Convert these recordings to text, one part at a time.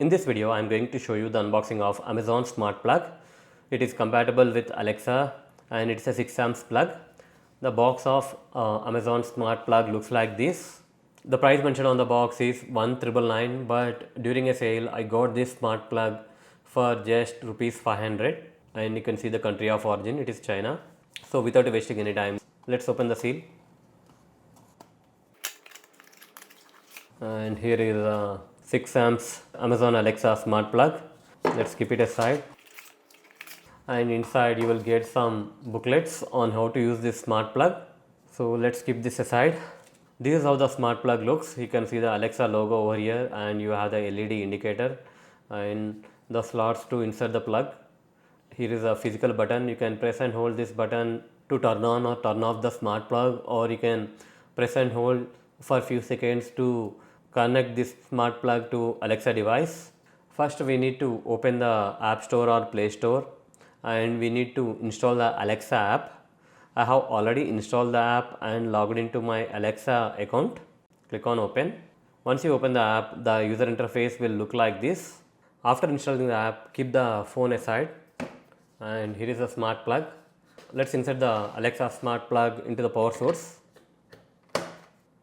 In this video, I am going to show you the unboxing of Amazon Smart Plug. It is compatible with Alexa and it's a 6 amps plug. The box of Amazon Smart Plug looks like this. The price mentioned on the box is 1,999, but during a sale I got this smart plug for just rupees 500, and you can see the country of origin, it is China. So without wasting any time, let's open the seal. And here is a 6 amps Amazon Alexa smart plug. Let's keep it aside. And inside you will get some booklets on how to use this smart plug. So let's keep this aside. This is how the smart plug looks. You can see the Alexa logo over here, and you have the LED indicator and the slots to insert the plug. Here is a physical button. You can press and hold this button to turn on or turn off the smart plug, or you can press and hold for a few seconds to connect this smart plug to Alexa device. First we need to open the App Store or Play Store, and we need to install the Alexa app. I have already installed the app and logged into my Alexa account. Click on open. Once you open the app, the user interface will look like this. After installing the app, keep the phone aside, and here is the smart plug. Let's insert the Alexa smart plug into the power source.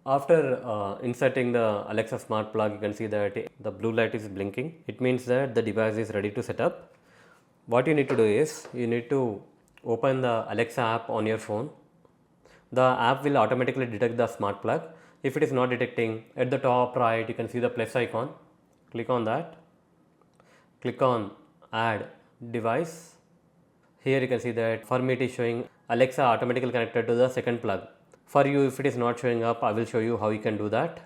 After inserting the Alexa smart plug, you can see that the blue light is blinking. It means that the device is ready to set up. What you need to do is, you need to open the Alexa app on your phone. The app will automatically detect the smart plug. If it is not detecting, at the top right you can see the plus icon. Click on that. Click on add device. Here you can see that for me it is showing Alexa automatically connected to the second plug. For you, if it is not showing up, I will show you how you can do that.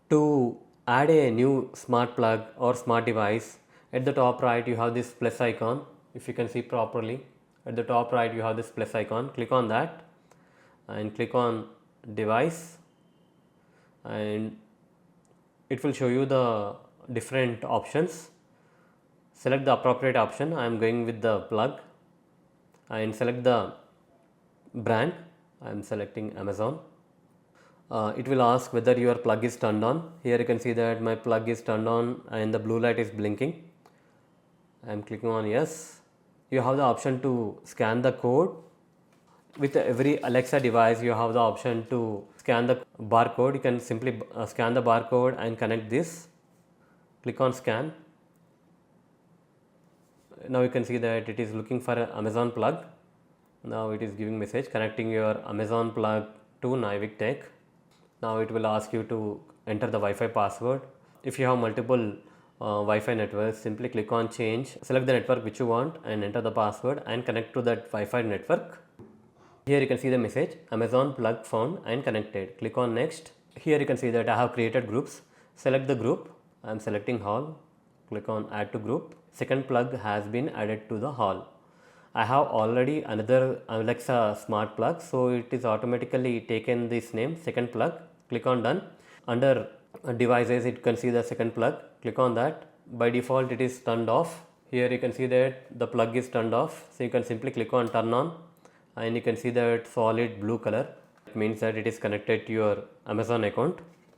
To add a new smart plug or smart device, at the top right you have this plus icon. If you can see properly, at the top right you have this plus icon. Click on that and click on device, and it will show you the different options. Select the appropriate option. I am going with the plug, and select the brand. I am selecting Amazon. It will ask whether your plug is turned on. Here you can see that my plug is turned on and the blue light is blinking. I am clicking on yes. You have the option to scan the code. With every Alexa device you have the option to scan the barcode. You can simply scan the barcode and connect this. Click on scan. Now you can see that it is looking for an Amazon plug. Now it is giving message connecting your Amazon plug to Naiwik Tech. Now it will ask you to enter the Wi-Fi password. If you have multiple Wi-Fi networks, simply click on change, select the network which you want and enter the password and connect to that Wi-Fi network. Here you can see the message Amazon plug found and connected. Click on next. Here you can see that I have created groups. Select the group. I am selecting hall. Click on add to group. Second plug has been added to the hall. I have already another Alexa smart plug, so it is automatically taken this name second plug. Click on done. Under devices you can see the second plug. Click on that. By default it is turned off. Here you can see that the plug is turned off, so you can simply click on turn on, and you can see that solid blue color. It means that it is connected to your Amazon account.